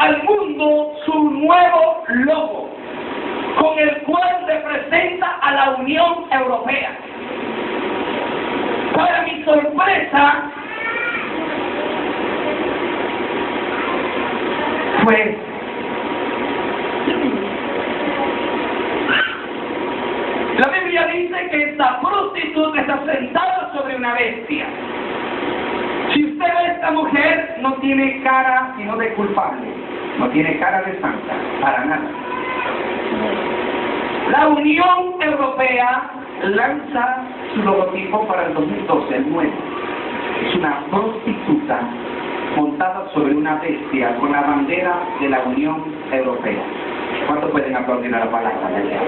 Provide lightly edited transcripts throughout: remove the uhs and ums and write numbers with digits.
al mundo su nuevo logo, con el cual representa a la Unión Europea. Para mi sorpresa, pues la Biblia dice que esta prostituta está sentada sobre una bestia. Si usted ve a esta mujer, no tiene cara sino de culpable, no tiene cara de santa, para nada. La Unión Europea lanza su logotipo para el 2012, el nuevo. Es una prostituta montada sobre una bestia con la bandera de la Unión Europea. ¿Cuántos pueden aplaudir a la palabra de Dios?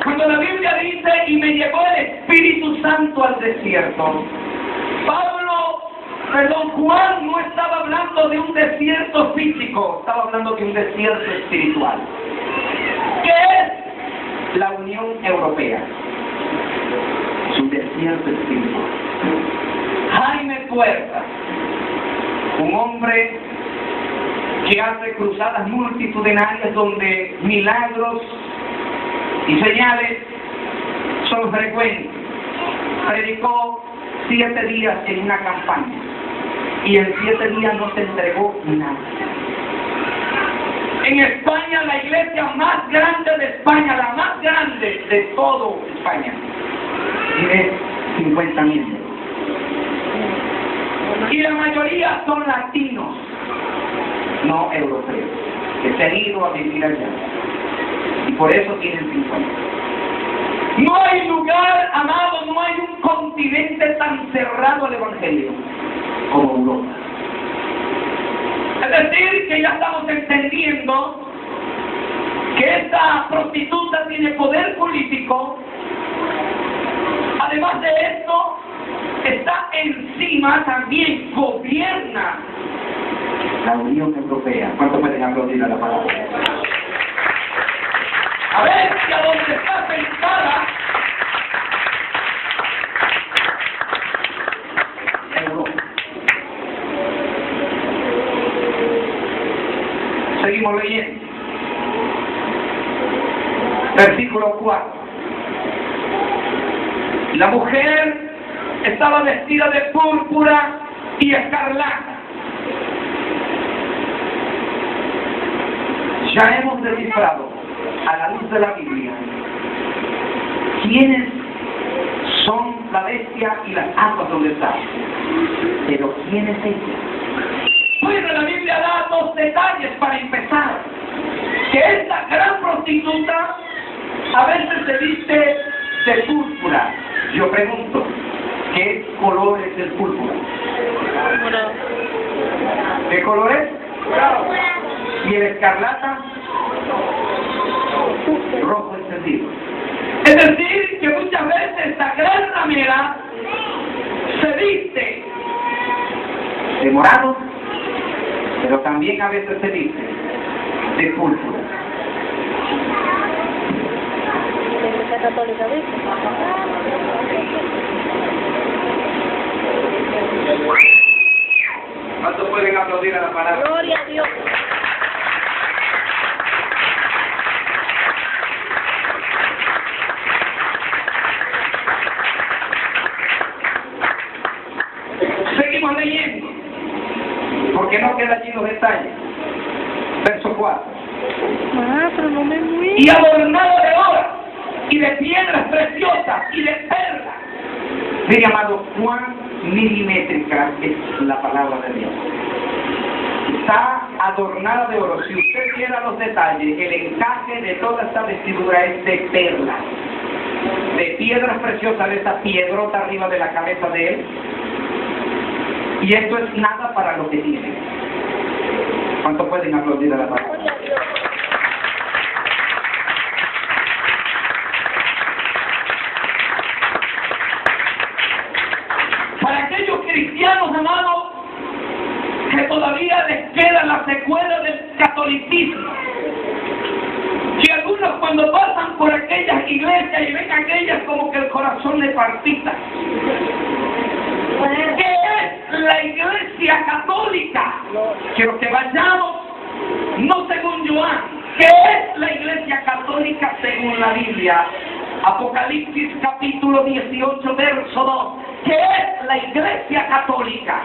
Cuando la Biblia dice, y me llevó el Espíritu Santo al desierto, Juan no estaba hablando de un desierto físico, estaba hablando de un desierto espiritual. ¿Qué es la Unión Europea? Es un desierto espiritual. Jaime Puerta, un hombre que hace cruzadas multitudinarias donde milagros y señales son frecuentes, predicó 7 días en una campaña y en 7 días no se entregó nada. En España, la iglesia más grande de España, la más grande de todo España, tiene 50 miembros. Y la mayoría son latinos, no europeos, que se han ido a vivir allá. Y por eso tienen 50. No hay lugar, amado, no hay un continente tan cerrado al Evangelio como Europa. Es decir, que ya estamos entendiendo que esta prostituta tiene poder político. Además de esto, está encima, también gobierna la Unión Europea. ¿Cuánto pueden aplaudir a la palabra? A ver si a donde está sentada Europa. Seguimos leyendo. Versículo 4. La mujer estaba vestida de púrpura y escarlata. Ya hemos descifrado a la luz de la Biblia quiénes son la bestia y las aguas donde están. Pero ¿quién es ella? Bueno, la Biblia da 2 detalles para empezar. Que esta gran prostituta a veces se viste de púrpura. Yo pregunto, ¿qué color es el púrpura? ¿Qué color es? ¿Y el escarlata? Rojo encendido. Es decir, que muchas veces esta gran ramera se viste de morado, pero también a veces se viste de púrpura. ¿Cuántos pueden aplaudir a la palabra? Gloria a Dios. Seguimos leyendo, porque no quedan allí los detalles. Verso 4. Pero no me muero. Y adornado de oro, y de piedras preciosas, y de perlas. Mire, amado, cuán milimétrica es la palabra de Dios. Está adornada de oro. Si usted viera los detalles, el encaje de toda esta vestidura es de perlas, de piedras preciosas, de esa piedrota arriba de la cabeza de él. Y esto es nada para lo que tiene. ¿Cuánto pueden aplaudir a la palabra? Para aquellos cristianos, amados, que todavía les queda la secuela del catolicismo, que algunos cuando pasan por aquellas iglesia y ven aquellas como que el corazón le palpita. ¿Qué es la iglesia católica? Quiero que vayamos, no según Joan. ¿Qué es la iglesia católica según la Biblia? Apocalipsis capítulo 18, verso 2. ¿Qué es la iglesia católica?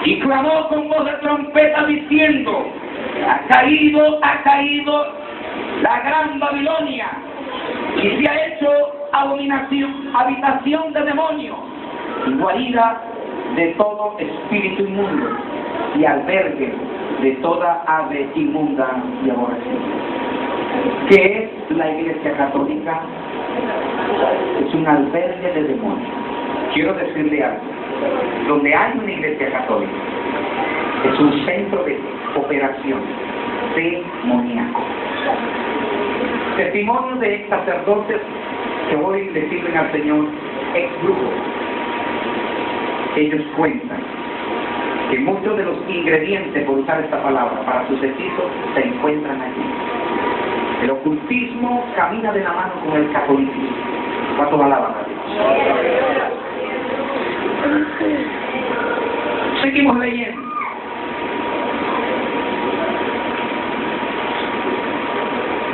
Y clamó con voz de trompeta diciendo: ha caído la gran Babilonia, y se ha hecho abominación, habitación de demonios, y guarida de todo espíritu inmundo, y albergue de toda ave inmunda y aborrecida. ¿Qué es la iglesia católica? Es un albergue de demonios. Quiero decirle algo. Donde hay una iglesia católica, es un centro de operación demoníaco. Testimonio de ex sacerdotes que hoy le sirven al Señor, ex grupo. Ellos cuentan que muchos de los ingredientes, por usar esta palabra, para sus hechizos se encuentran allí. El ocultismo camina de la mano con el catolicismo. ¿Cuántos alaban a Dios? Seguimos leyendo.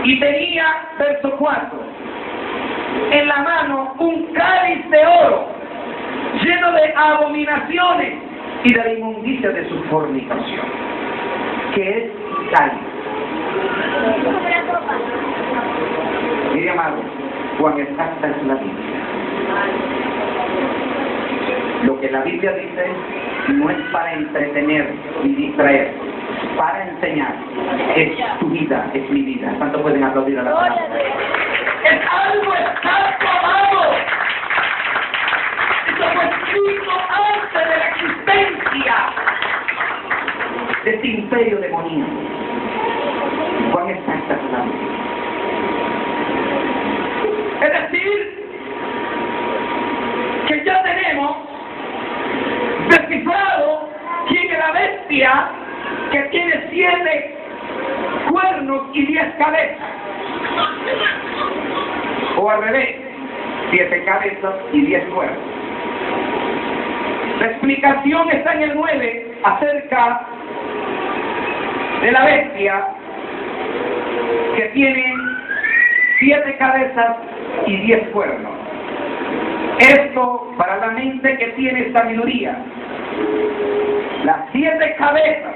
Y tenía, verso 4, en la mano un cáliz de oro lleno de abominaciones y de la inmundicia de su fornicación. ¿Qué es cáliz? Mire, amado, cuán exacta es la Biblia. Lo que la Biblia dice no es para entretener ni distraer, es para enseñar. Es tu vida, es mi vida. ¿Cuántos pueden aplaudir a la palabra? Es algo exacto, amado. Eso fue escrito antes de la existencia de este imperio demoníaco. ¿Cuán exacta es la Biblia? Es decir, que ya tenemos descifrado quién es la bestia que tiene 7 cuernos y 10 cabezas. O al revés, 7 cabezas y 10 cuernos. La explicación está en el 9 acerca de la bestia que tiene 7 cabezas y 10 cuernos. Esto para la mente que tiene sabiduría. Las 7 cabezas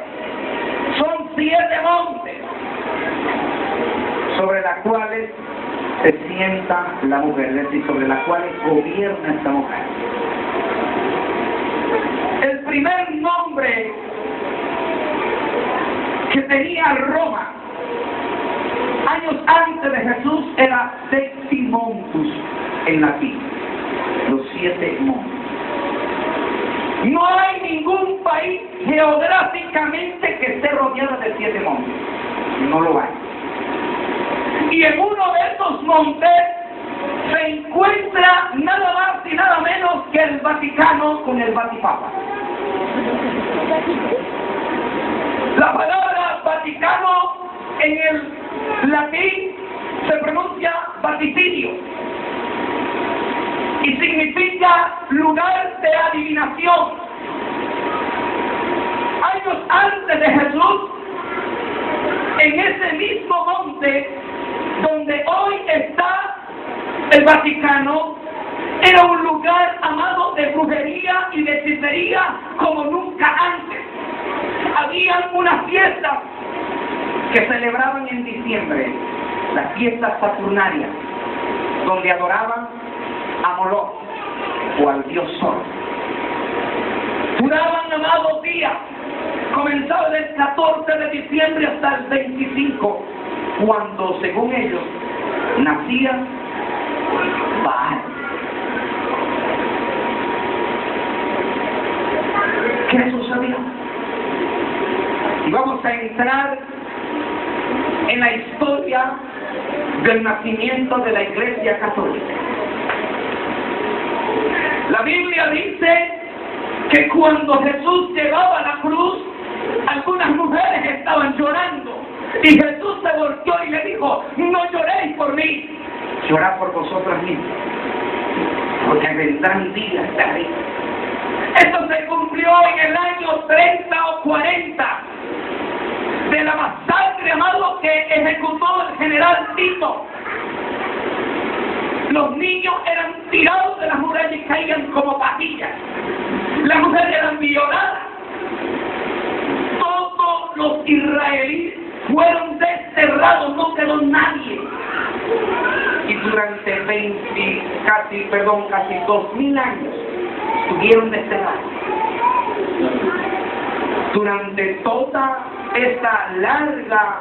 son 7 montes sobre las cuales se sienta la mujer, es decir, sobre las cuales gobierna esta mujer. El primer nombre que tenía Roma años antes de Jesús era Seximontus en latín, los 7 montes. No hay ningún país geográficamente que esté rodeado de 7 montes. No lo hay. Y en uno de esos montes se encuentra nada más y nada menos que el Vaticano con el Vatipapa. La palabra Vaticano en el latín se pronuncia vaticinio y significa lugar de adivinación. Años antes de Jesús, en ese mismo monte donde hoy está el Vaticano, era un lugar, amado, de brujería y de hechicería como nunca antes. Habían unas fiestas que celebraban en diciembre, las fiestas saturnarias, donde adoraban a Moloch o al dios Sol. Duraban, amados, días, comenzaba del 14 de diciembre hasta el 25, cuando, según ellos, nacía Baal. ¿Qué sucedió? Y vamos a entrar en la historia del nacimiento de la Iglesia Católica. La Biblia dice que cuando Jesús llevaba la cruz, algunas mujeres estaban llorando y Jesús volteó y le dijo: no lloréis por mí, llorad por vosotros mismos, porque vendrán días terribles. Esto se cumplió en el año 30 o 40 de la masacre, amado, que ejecutó el general Tito. Los niños eran tirados de las murallas y caían como pajillas. Las mujeres eran violadas. Todos los israelíes fueron desterrados, no quedó nadie. Y durante casi 2000 años estuvieron desterrados. Durante toda esta larga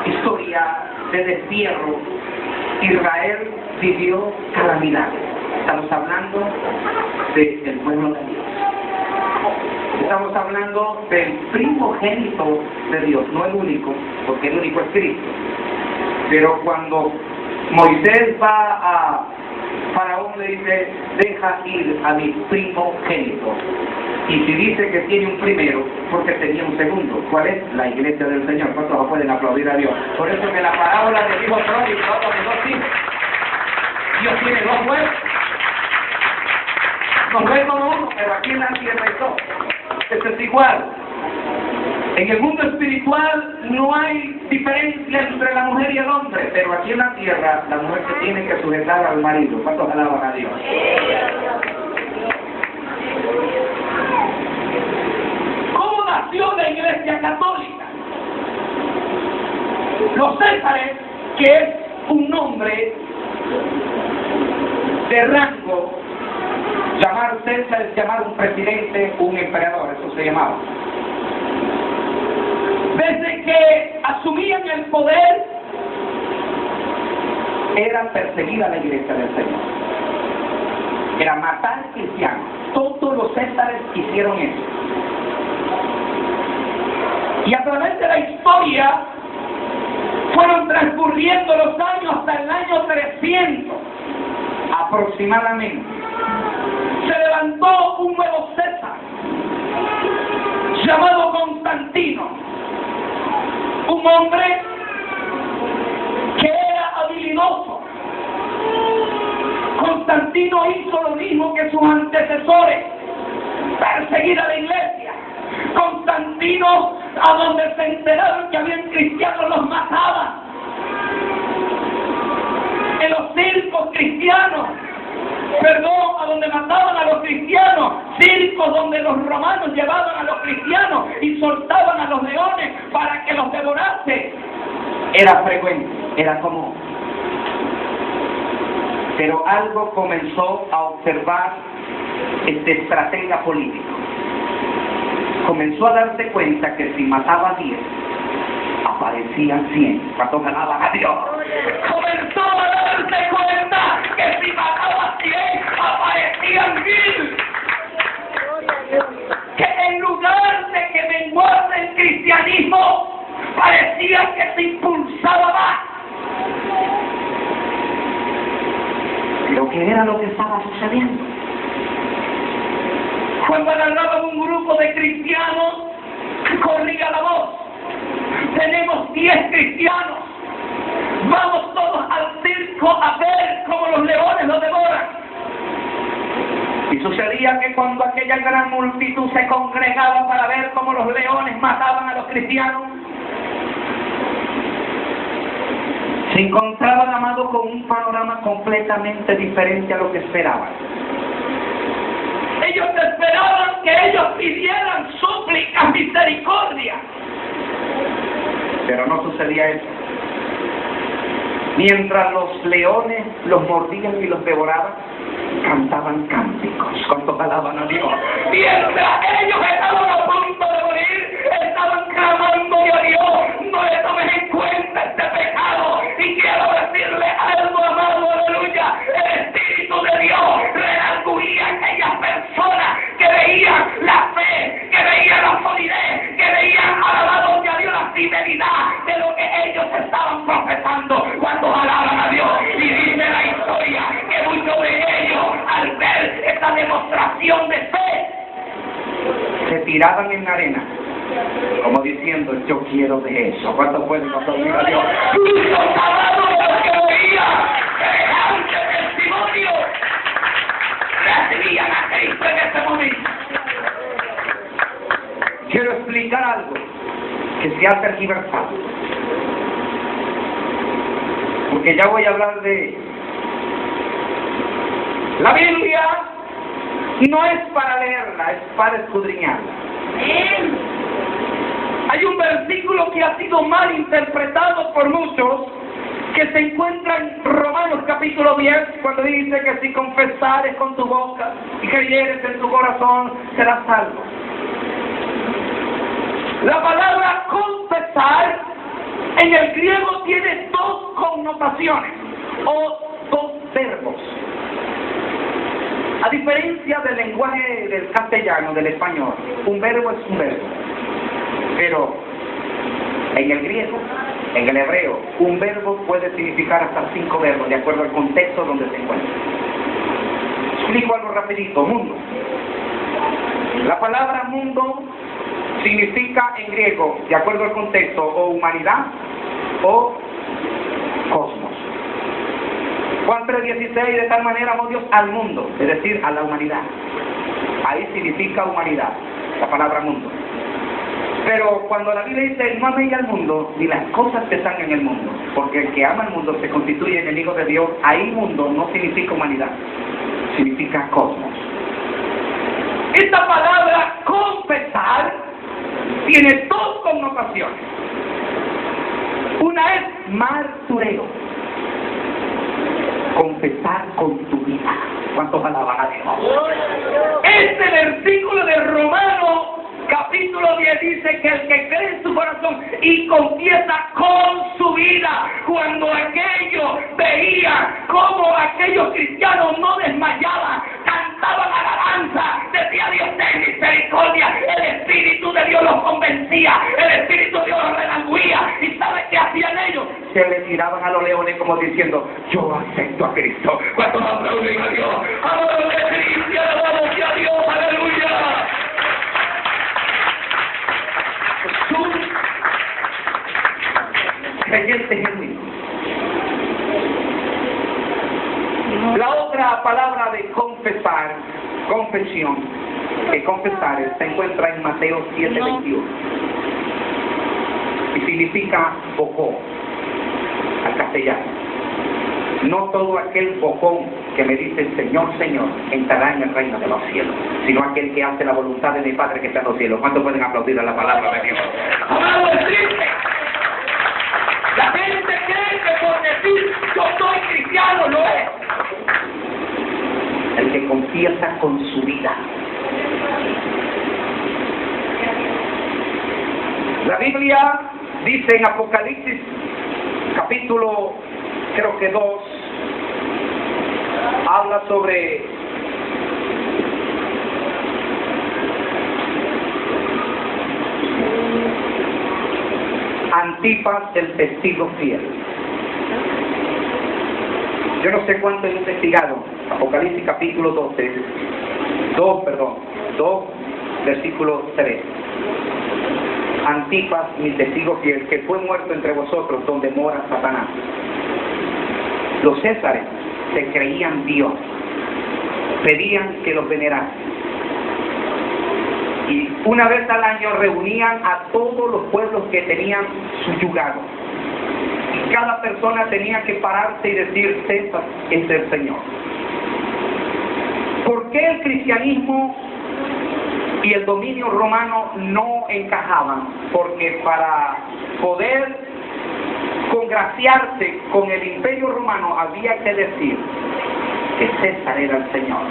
historia de destierro, Israel vivió calamidades. Estamos hablando del pueblo de Dios. Estamos hablando del primogénito de Dios, no el único, porque el único es Cristo. Pero cuando Moisés va a Faraón, le dice: deja ir a mi primogénito. Y si dice que tiene un primero, porque tenía un segundo. ¿Cuál es? La iglesia del Señor. ¿Cuántos pueden aplaudir a Dios? Por eso que la parábola del hijo pródigo habla de dos hijos. Dios tiene dos pueblos. Nos ve como uno, pero aquí en la tierra hay dos. Esto es igual. En el mundo espiritual no hay diferencia entre la mujer y el hombre, pero aquí en la tierra la mujer se tiene que sujetar al marido. ¿Cuántos alaban a Dios? ¿Cómo nació la Iglesia Católica? Los Césares, que es un nombre de rango. Llamar César es llamar un presidente, un emperador, eso se llamaba. Desde que asumían el poder, era perseguir a la iglesia del Señor. Era matar cristianos. Todos los Césares hicieron eso. Y a través de la historia, fueron transcurriendo los años hasta el año 300, aproximadamente. Se levantó un nuevo César, llamado Constantino, un hombre que era habilidoso. Constantino hizo lo mismo que sus antecesores, perseguir a la iglesia. Constantino, a donde se enteraron que habían cristianos, los mataban. En los circos cristianos, a donde mataban a los cristianos, circos donde los romanos llevaban a los cristianos y soltaban a los leones para que los devorase. Era frecuente, era común. Pero algo comenzó a observar este estratega político. Comenzó a darse cuenta que si mataba a 10, aparecían 100. ¿Cuántos ganaban a Dios? Comenzó a darse cuenta que si mataba a 100, aparecían 1000. Que en lugar de que menguara el cristianismo, parecía que se impulsaba más. Pero ¿qué era lo que estaba sucediendo? Cuando agarraban un grupo de cristianos, corría la voz: tenemos 10 cristianos, vamos todos al circo a ver cómo los leones los devoran. Y sucedía que cuando aquella gran multitud se congregaba para ver cómo los leones mataban a los cristianos, se encontraban, amados, con un panorama completamente diferente a lo que esperaban. Ellos esperaban que ellos pidieran súplicas, misericordia. Pero no sucedía eso. Mientras los leones los mordían y los devoraban, cantaban cánticos. ¿Cuántos alaban a Dios? Mientras ellos estaban a punto de morir, estaban clamando a Dios: no le tomes en cuenta este pecado. Y quiero decirle algo, amado, aleluya: el Espíritu de Dios redarguía a aquellas personas que veían la fe, que veían la solidez, que veían, alabado sea Dios, la fidelidad de lo que ellos estaban profesando. Cuando alaban a Dios, y dice la historia que muchos de ellos, al ver esta demostración de fe, se tiraban en la arena, como diciendo: yo quiero de eso. ¿Cuántos pueden aplaudir a Dios? se ha tergiversado. Porque ya voy a hablar de... La Biblia no es para leerla, es para escudriñarla. Hay un versículo que ha sido mal interpretado por muchos, que se encuentra en Romanos capítulo 10, cuando dice que si confesares con tu boca y creyeres en tu corazón, serás salvo. La palabra confesar en el griego tiene dos connotaciones, o dos verbos. A diferencia del lenguaje del castellano, del español, un verbo es un verbo. Pero en el griego, en el hebreo, un verbo puede significar hasta 5 verbos, de acuerdo al contexto donde se encuentra. Explico algo rapidito. Mundo. La palabra mundo significa en griego, de acuerdo al contexto, o humanidad o cosmos. Juan 3:16, de tal manera amó Dios al mundo, es decir, a la humanidad. Ahí significa humanidad, la palabra mundo. Pero cuando la Biblia dice no améis al mundo, ni las cosas que están en el mundo, porque el que ama al mundo se constituye enemigo de Dios, ahí mundo no significa humanidad, significa cosmos. Esta palabra confesar tiene dos connotaciones. Una es martureo, confesar con tu vida. ¿Cuántos alaban a Dios? Este versículo de Romanos capítulo 10 dice que el que cree en su corazón y confiesa con su vida, cuando aquellos veían cómo aquellos cristianos no desmayaban, cantaban alabanza, decía Dios ten misericordia, el Espíritu de Dios los convencía, el Espíritu de Dios los redarguía, y ¿sabe qué hacían ellos? Se le tiraban a los leones como diciendo, yo acepto a Cristo. ¿Cuántos aplauden a Dios? ¡Alabamos a Cristo! ¡Alabamos a Dios! ¡Aleluya! Creyente genuino. La otra palabra de confesar, confesión, que confesar se encuentra en Mateo 7:21 y significa bocón al castellano. No todo aquel bocón que me dice Señor, Señor, entrará en el reino de los cielos, sino aquel que hace la voluntad de mi Padre que está en los cielos. ¿Cuántos pueden aplaudir a la palabra de Dios? ¡Amado es triste! La gente cree que por decir yo soy cristiano no es. El que confiesa con su vida. La Biblia dice en Apocalipsis capítulo creo que 2, habla sobre Antipas, el testigo fiel. Yo no sé cuánto he investigado. Apocalipsis capítulo 2, versículo 3. Antipas, mi testigo fiel, que fue muerto entre vosotros, donde mora Satanás. Los césares se creían Dios, pedían que los venerasen. Y una vez al año reunían a todos los pueblos que tenían subyugados. Y cada persona tenía que pararse y decir, César es el Señor. ¿Por qué el cristianismo y el dominio romano no encajaban? Porque para poder congraciarse con el imperio romano había que decir que César era el Señor.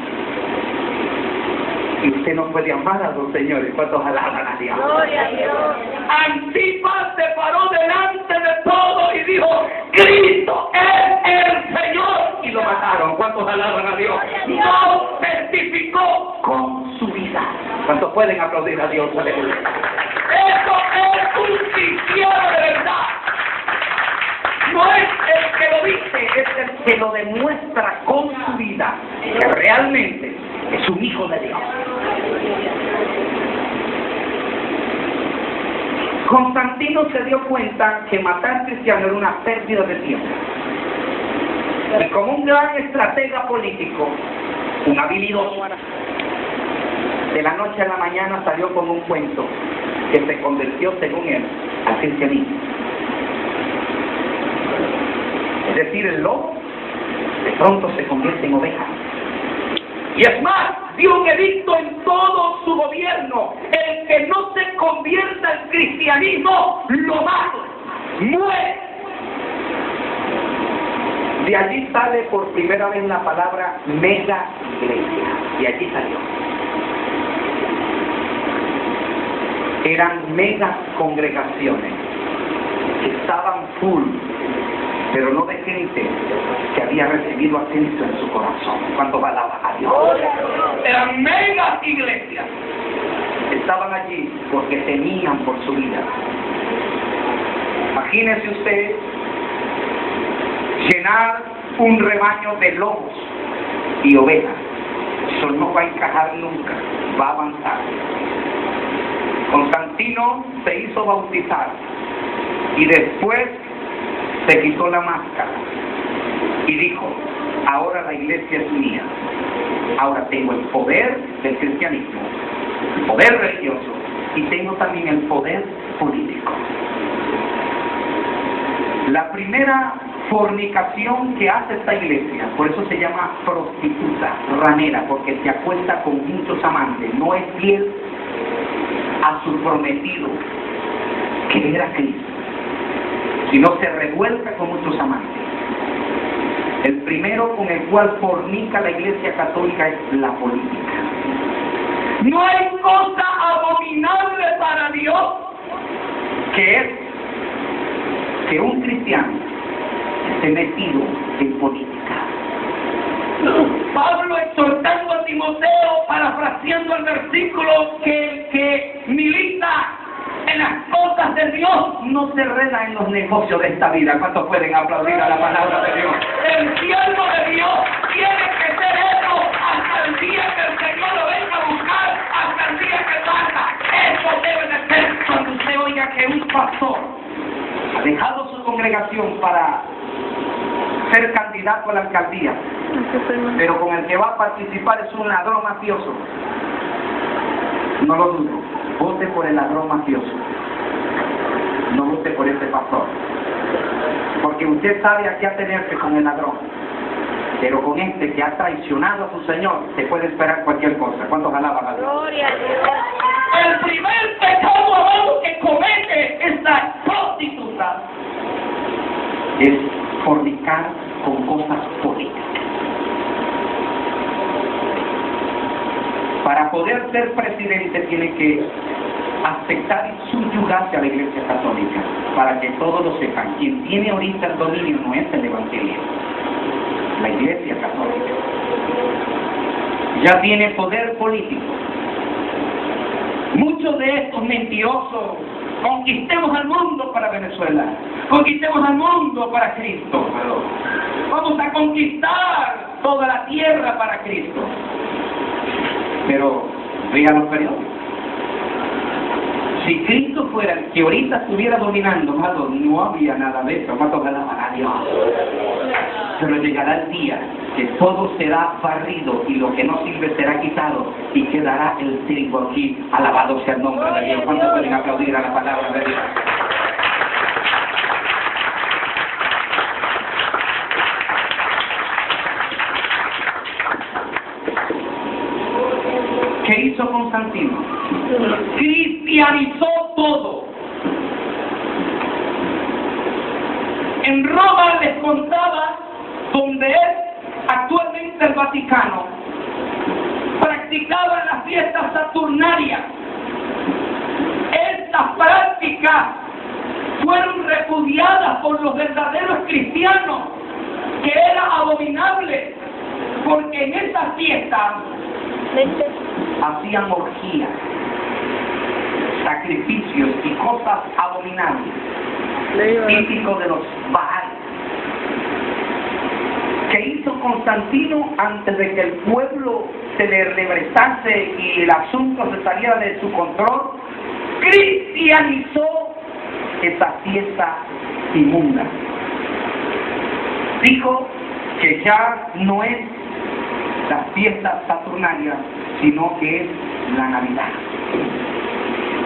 Y usted no puede amar a los señores. ¿Cuántos alaban a Dios? Gloria a Dios. Antipas se paró delante de todo y dijo, Cristo es el Señor. Y lo mataron. ¿Cuántos alaban a Dios? No testificó con su vida. ¿Cuántos pueden aplaudir a Dios? Aleluya. Eso es un cristiano de verdad. No es el que lo dice, es el que lo demuestra con su vida, que realmente es un hijo de Dios. Constantino se dio cuenta que matar cristianos era una pérdida de tiempo. Y como un gran estratega político, un habilidoso, de la noche a la mañana salió con un cuento que se convirtió, según él, al cristianismo. Es decir, el lobo de pronto se convierte en oveja. Y es más, dio un edicto en todo su gobierno: el que no se convierta al cristianismo, lo mato, muere. De allí sale por primera vez la palabra mega iglesia. De allí salió. Eran mega congregaciones. Estaban full, pero no de gente que había recibido a Cristo en su corazón. ¿Cuántos alaban a Dios? Eran mega iglesias. Estaban allí porque temían por su vida. Imagínese usted llenar un rebaño de lobos y ovejas. Eso no va a encajar nunca, va a avanzar. Constantino se hizo bautizar y después se quitó la máscara y dijo: ahora la iglesia es mía, ahora tengo el poder del cristianismo, el poder religioso, y tengo también el poder político. La primera fornicación que hace esta iglesia, por eso se llama prostituta, ramera, porque se acuesta con muchos amantes, no es fiel a su prometido, que era Cristo, sino se revuelca con muchos amantes. El primero con el cual fornica la iglesia católica es la política. No hay cosa abominable para Dios que es que un cristiano esté metido en política. Pablo exhortando a Timoteo, parafraseando el versículo, que milita en las cosas de Dios, no se enreda en los negocios de esta vida. ¿Cuántos pueden aplaudir a la palabra de Dios? El siervo de Dios tiene que ser eso hasta el día que el Señor lo venga a buscar, hasta el día que pasa. Eso debe de ser cuando usted oiga que un pastor ha dejado su congregación para ser candidato a la alcaldía, pero con el que va a participar es un ladrón mafioso. No lo dudo, vote por el ladrón mafioso, no vote por ese pastor, porque usted sabe a qué atenerse con el ladrón, pero con este que ha traicionado a su Señor se puede esperar cualquier cosa. ¿Cuántos alaban a Dios? Gloria a Dios. El primer pecado, amado, que comete esta prostituta es fornicar con cosas políticas. Para poder ser presidente tiene que aceptar y subyugarse a la Iglesia Católica, para que todos lo sepan. Quien tiene ahorita el dominio no es el Evangelio, la Iglesia Católica. Ya tiene poder político. Muchos de estos mentirosos: conquistemos al mundo para Venezuela, conquistemos al mundo para Cristo, vamos a conquistar toda la tierra para Cristo. Pero vean los periódicos. Si Cristo fuera el que ahorita estuviera dominando, amado, no había nada de eso. ¿Cuántos alaban a Dios? Pero llegará el día que todo será barrido y lo que no sirve será quitado y quedará el trigo aquí. Alabado sea el nombre de Dios. ¿Cuántos pueden aplaudir a la palabra de Dios? ¿Qué hizo Constantino? Cristianizó todo. En Roma les contaba, donde es actualmente el Vaticano, practicaban las fiestas saturnarias. Estas prácticas fueron repudiadas por los verdaderos cristianos, que era abominable, porque en esas fiestas hacían orgías, sacrificios y cosas abominables, típicos de los Baal. ¿Qué hizo Constantino antes de que el pueblo se le regresase y el asunto se saliera de su control? Cristianizó esa fiesta inmunda. Dijo que ya no es las fiestas saturnarias, sino que es la Navidad.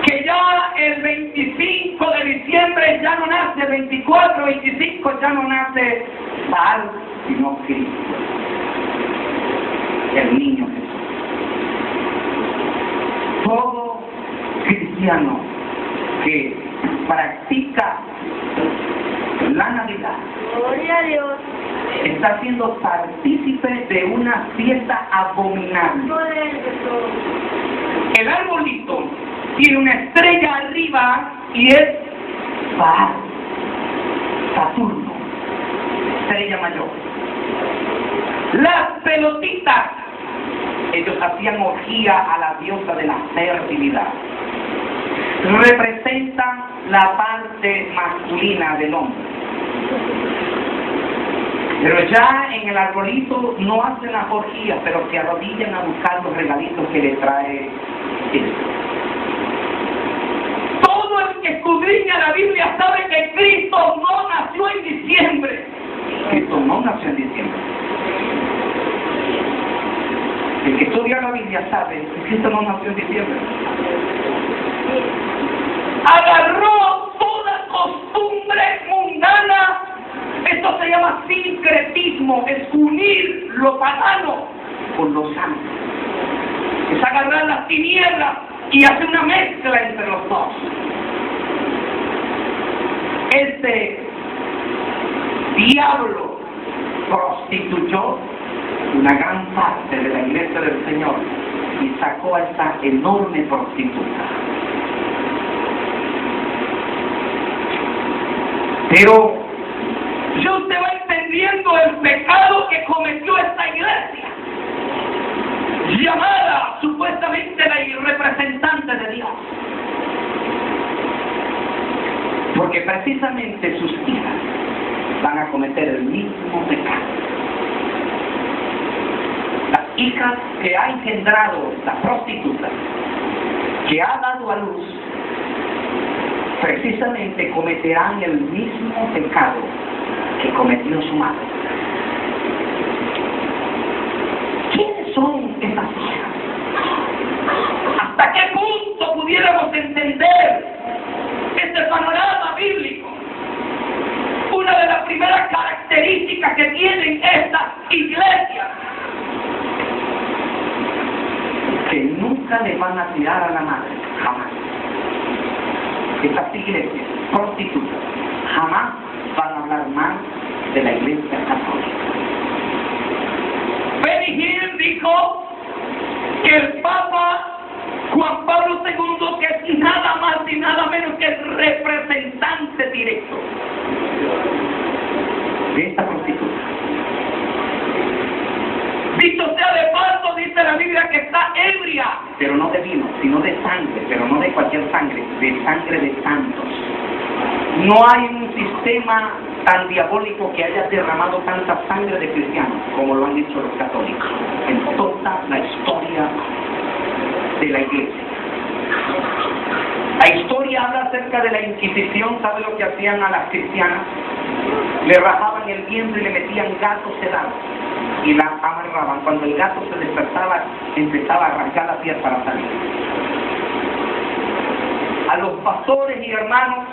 Que ya el 25 de diciembre ya no nace, 24, 25 ya no nace Baal, sino Cristo, el niño Jesús. Todo cristiano que practica la Navidad, Gloria a Dios. está siendo partícipe de una fiesta abominable. Poder de todo. El arbolito tiene una estrella arriba y es Baal, Saturno, estrella mayor. Las pelotitas, ellos hacían orgía a la diosa de la fertilidad. Representan la parte masculina del hombre. Pero ya en el arbolito no hacen las orgías, pero se arrodillan a buscar los regalitos que le trae Cristo. Todo el que escudriña la Biblia sabe que Cristo no nació en diciembre. Cristo no nació en diciembre. El que estudia la Biblia sabe que Cristo no nació en diciembre. Agarró toda costumbre mundana. Esto se llama sincretismo, es unir lo pagano con lo santo. Es agarrar las tinieblas y hacer una mezcla entre los dos. Este diablo prostituyó una gran parte de la iglesia del Señor y sacó a esa enorme prostituta. Pero ya usted va entendiendo el pecado que cometió esta iglesia, llamada supuestamente la representante de Dios. Porque precisamente sus hijas van a cometer el mismo pecado. Las hijas que ha engendrado la prostituta, que ha dado a luz, precisamente cometerán el mismo pecado que cometió su madre. ¿Quiénes son esas hijas? ¿Hasta qué punto pudiéramos entender este panorama bíblico? Una de las primeras características que tienen estas iglesias, que nunca le van a tirar a la madre, jamás. Estas iglesias prostitutas jamás van a hablar mal de la iglesia católica. Benny Hinn dijo que el Papa Juan Pablo II, que es nada más y nada menos que el representante directo de esta prostituta. Dicho sea de paso, dice la Biblia que está ebria, pero no de vino, sino de sangre, pero no de cualquier sangre, de sangre de santos. No hay un sistema tan diabólico que haya derramado tanta sangre de cristianos como lo han dicho los católicos en toda la historia de la iglesia. La historia habla acerca de la Inquisición. ¿Sabe lo que hacían a las cristianas? Le rajaban el vientre y le metían gatos sedados y la amarraban. Cuando el gato se despertaba, empezaba a arrancar la piel para salir. A los pastores y hermanos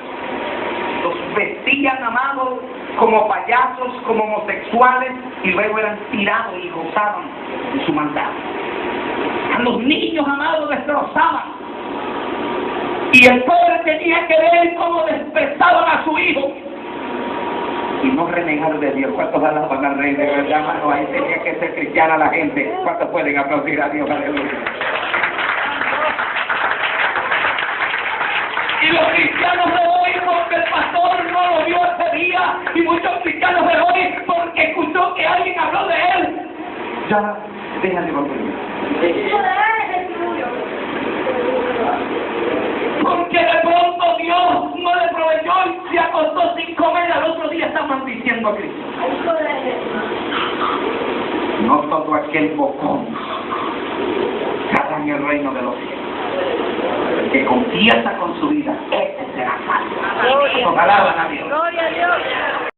los vestían, amados, como payasos, como homosexuales, y luego eran tirados y gozaban de su maldad. A los niños, amados, destrozaban. Y el padre tenía que ver cómo desprezaban a su hijo. Y no renegar de Dios. ¿Cuántos alaban al Rey de verdad, hermano? Ahí tenía que ser cristiana la gente. ¿Cuántos pueden aplaudir a Dios? Aleluya. Y los cristianos de hoy, porque el pastor no lo vio ese día, y muchos cristianos de hoy, porque escuchó que alguien habló de él, ya dejan de volver. Porque de pronto Dios no le proveyó y se acostó sin comer, al otro día está maldiciendo a Cristo. No todo aquel bocón estará en el reino de los cielos. El que confiesa con su vida, ese será salvo. Alaban a Dios. Gloria a Dios.